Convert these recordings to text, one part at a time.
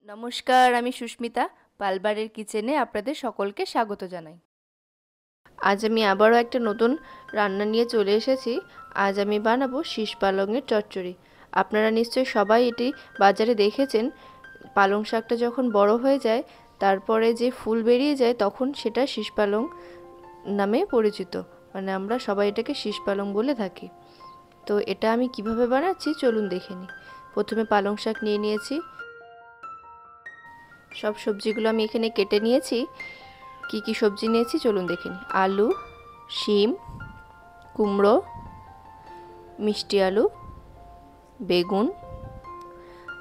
নমস্কার, আমি সুস্মিতা। পালবারের কিচেনে আপনাদের সকলকে স্বাগত জানাই। আজ আমি আবারও একটা নতুন রান্না নিয়ে চলে এসেছি। আজ আমি বানাবো শীষ পালংয়ের চচ্চড়ি। আপনারা নিশ্চয়ই সবাই এটি বাজারে দেখেছেন। পালং শাকটা যখন বড় হয়ে যায়, তারপরে যে ফুল বেরিয়ে যায়, তখন সেটা শীষ পালং নামে পরিচিত। মানে আমরা সবাই এটাকে শীষ পালং বলে থাকি। তো এটা আমি কিভাবে বানাচ্ছি চলুন দেখে নিই। প্রথমে পালং শাক নিয়ে নিয়েছি। সব সবজিগুলো আমি এখানে কেটে নিয়েছি। কি কি সবজি নিয়েছি চলুন দেখে নিই। আলু, শিম, কুমড়ো, মিষ্টি আলু, বেগুন,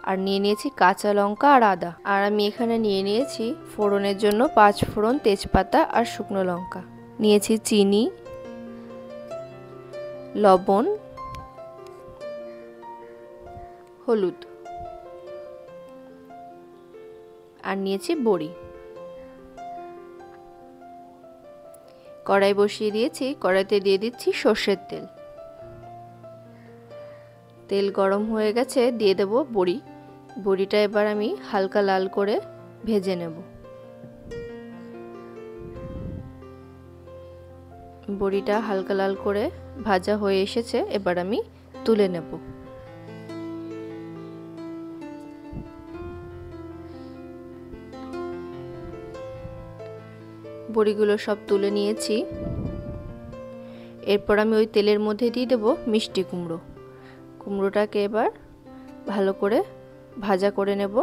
আর নিয়ে নিয়েছি কাঁচা লঙ্কা আর আদা। আর আমি এখানে নিয়ে নিয়েছি ফোড়নের জন্য 5 ফোড়ন, তেজপাতা আর শুকনো লঙ্কা। নিয়েছি চিনি, লবণ, হলুদ, আর নিয়েছি বড়ি। কড়াই বসিয়ে দিয়েছি। কড়াইতে দিয়ে দিচ্ছি সর্ষের তেল। তেল গরম হয়ে গেছে, দিয়ে দেব বড়ি। বড়িটা এবার আমি হালকা লাল করে ভেজে নেব। বড়িটা হালকা লাল করে ভাজা হয়ে এসেছে, এবার আমি তুলে নেব। বড়িগুলো সব তুলে নিয়েছি। এরপর আমি ওই তেলের মধ্যে দিয়ে দেব মিষ্টি কুমড়ো। কুমড়োটাকে এবার ভালো করে ভাজা করে নেব।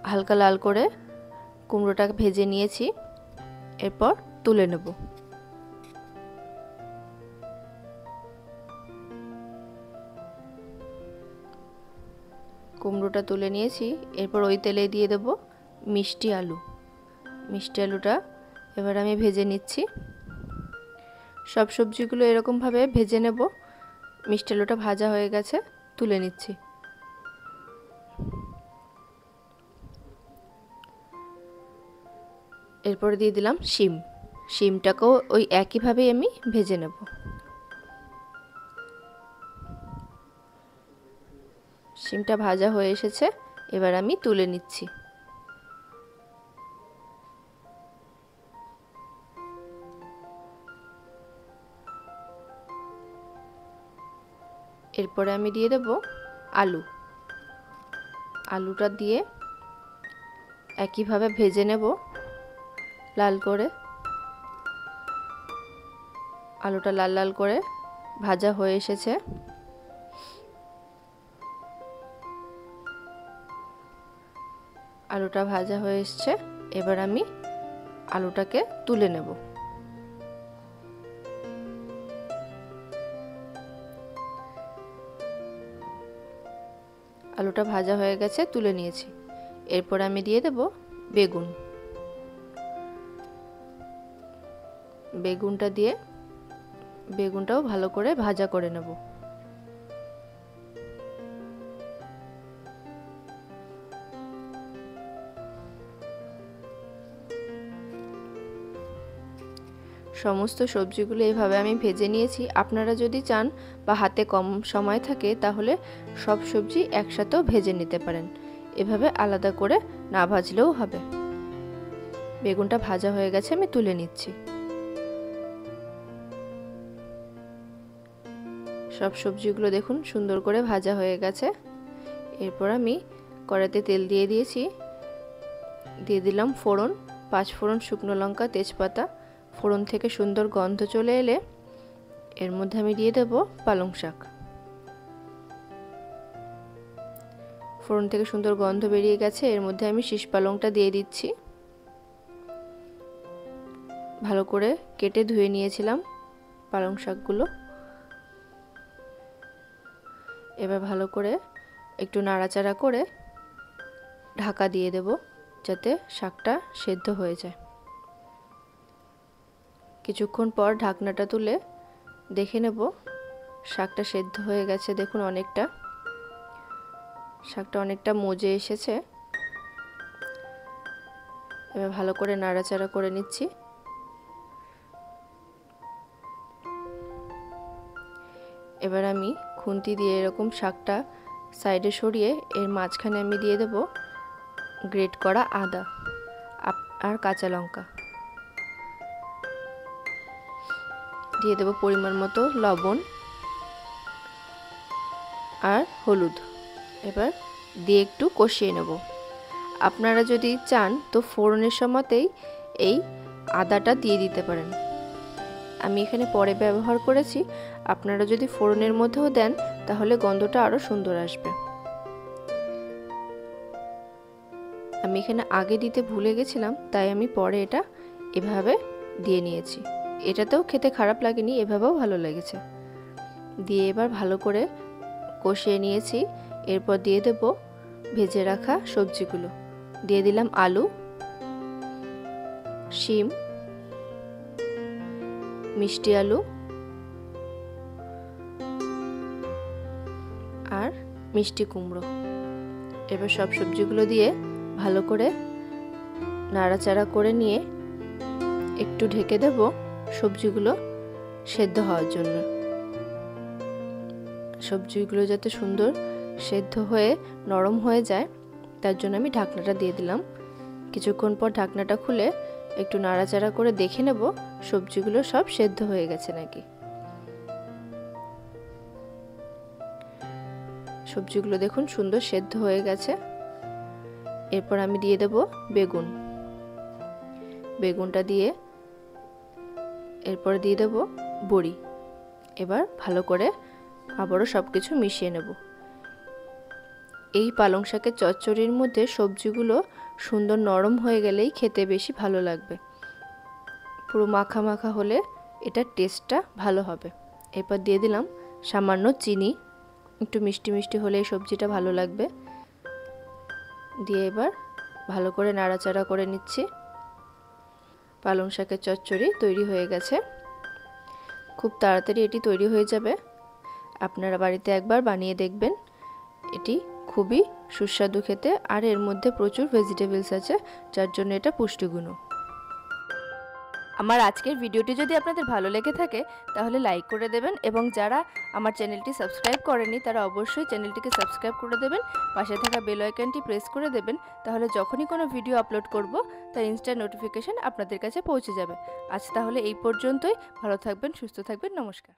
হালকা লাল করে কুমড়োটাকে ভেজে নিয়েছি, এরপর তুলে নেব। কুমড়োটা তুলে নিয়েছি। এরপর ওই তেলে দিয়ে দেব মিষ্টি আলু। মিষ্টি আলুটা এবার আমি ভেজে নিচ্ছি। সব সবজিগুলো এরকমভাবে ভেজে নেব। মিষ্টি আলুটা ভাজা হয়ে গেছে, তুলে নিচ্ছি। এরপরে দিয়ে দিলাম শিম। শিমটাকেও ওই একইভাবেই আমি ভেজে নেব। শিমটা ভাজা হয়ে এসেছে, এবার আমি তুলে নিচ্ছি। এরপরে আমি দিয়ে দেব আলু। আলুটা দিয়ে একইভাবে ভেজে নেব লাল করে। আলুটা লাল লাল করে ভাজা হয়ে এসেছে। আলুটা ভাজা হয়ে এসেছে, এবার আমি আলুটাকে তুলে নেব। আলুটা ভাজা হয়ে গেছে, তুলে নিয়েছি। এরপর আমি দিয়ে দেব বেগুন। বেগুনটা দিয়ে বেগুনটাও ভালো করে ভাজা করে নেব। সমস্ত সবজিগুলো এইভাবে আমি ভেজে নিয়েছি। আপনারা যদি চান বা হাতে কম সময় থাকে, তাহলে সব সবজি একসাথেও ভেজে নিতে পারেন। এভাবে আলাদা করে না ভাজলেও হবে। বেগুনটা ভাজা হয়ে গেছে, আমি তুলে নিচ্ছি। সব সবজিগুলো দেখুন সুন্দর করে ভাজা হয়ে গেছে। এরপর আমি কড়াইতে তেল দিয়ে দিয়েছি। দিয়ে দিলাম ফোড়ন, 5 ফোড়ন, শুকনো লঙ্কা, তেজপাতা। ফোড়ন থেকে সুন্দর গন্ধ চলে এলে এর মধ্যে আমি দিয়ে দেব পালং শাক। ফোড়ন থেকে সুন্দর গন্ধ বেরিয়ে গেছে, এর মধ্যে আমি শীষ পালংটা দিয়ে দিচ্ছি। ভালো করে কেটে ধুয়ে নিয়েছিলাম পালং শাকগুলো। এবার ভালো করে একটু নাড়াচাড়া করে ঢাকা দিয়ে দেব, যাতে শাকটা সেদ্ধ হয়ে যায়। কিছুক্ষণ পর ঢাকনাটা তুলে দেখে নেব শাকটা সেদ্ধ হয়ে গেছে। দেখুন শাকটা অনেকটা মজে এসেছে। এবার ভালো করে নাড়াচাড়া করে নিচ্ছি। এবার আমি খুন্তি দিয়ে এরকম শাকটা সাইডে সরিয়ে এর মাঝখানে আমি দিয়ে দেব গ্রেট করা আদা আর কাঁচা লঙ্কা, দিয়ে দেব পরিমাণ মতো লবণ আর হলুদ। এবার দিয়ে একটু কষিয়ে নেব। আপনারা যদি চান তো ফোড়নের সময়তেই এই আদাটা দিয়ে দিতে পারেন, আমি এখানে পরে ব্যবহার করেছি। আপনারা যদি ফোড়নের মধ্যেও দেন তাহলে গন্ধটা আরও সুন্দর আসবে। আমি এখানে আগে দিতে ভুলে গেছিলাম, তাই আমি পরে এটা এভাবে দিয়ে নিয়েছি। এটাতেও খেতে খারাপ লাগেনি, এভাবেও ভালো লেগেছে। দিয়ে এবার ভালো করে কষিয়ে নিয়েছি। এরপর দিয়ে দেব ভেজে রাখা সবজিগুলো। দিয়ে দিলাম আলু, শিম, মিষ্টি আলু আর মিষ্টি কুমড়ো। এবার সব সবজিগুলো দিয়ে ভালো করে নাড়াচাড়া করে নিয়ে একটু ঢেকে দেব সবজিগুলো সেদ্ধ হওয়ার জন্য। সবজিগুলো যাতে সুন্দর সেদ্ধ হয়ে নরম হয়ে যায় তার জন্য আমি ঢাকনাটা দিয়ে দিলাম। কিছুক্ষণ পর ঢাকনাটা খুলে একটু নাড়াচাড়া করে দেখে নেব সবজিগুলো সব সেদ্ধ হয়ে গেছে নাকি। সবজিগুলো দেখুন সুন্দর সেদ্ধ হয়ে গেছে। এরপর আমি দিয়ে দেব বেগুন। বেগুনটা দিয়ে এরপর দিয়ে দেব বড়ি। এবার ভালো করে আবারও সব কিছু মিশিয়ে নেব। এই পালং শাকের চচ্চড়ির মধ্যে সবজিগুলো সুন্দর নরম হয়ে গেলেই খেতে বেশি ভালো লাগবে। পুরো মাখা মাখা হলে এটার টেস্টটা ভালো হবে। এরপর দিয়ে দিলাম সামান্য চিনি, একটু মিষ্টি মিষ্টি হলে এই সবজিটা ভালো লাগবে। দিয়ে এবার ভালো করে নাড়াচাড়া করে নিচ্ছি। পালং শাকের চচ্চড়ি তৈরি হয়ে গেছে। খুব তাড়াতাড়ি এটি তৈরি হয়ে যাবে। আপনারা বাড়িতে একবার বানিয়ে দেখবেন। এটি খুবই সুস্বাদু খেতে, আর এর মধ্যে প্রচুর ভেজিটেবলস আছে, যার জন্য এটা পুষ্টিগুণও। আমার আজকের ভিডিওটি যদি আপনাদের ভালো লেগে থাকে তাহলে লাইক করে দেবেন, এবং যারা আমার চ্যানেলটি সাবস্ক্রাইব করেনি তারা অবশ্যই চ্যানেলটিকে সাবস্ক্রাইব করে দেবেন। পাশে থাকা বেল আইকনটি প্রেস করে দেবেন, তাহলে যখনই কোনো ভিডিও আপলোড করব তার ইনস্ট্যান্ট নোটিফিকেশন আপনাদের কাছে পৌঁছে যাবে। আজ তাহলে এই পর্যন্তই। ভালো থাকবেন, সুস্থ থাকবেন, নমস্কার।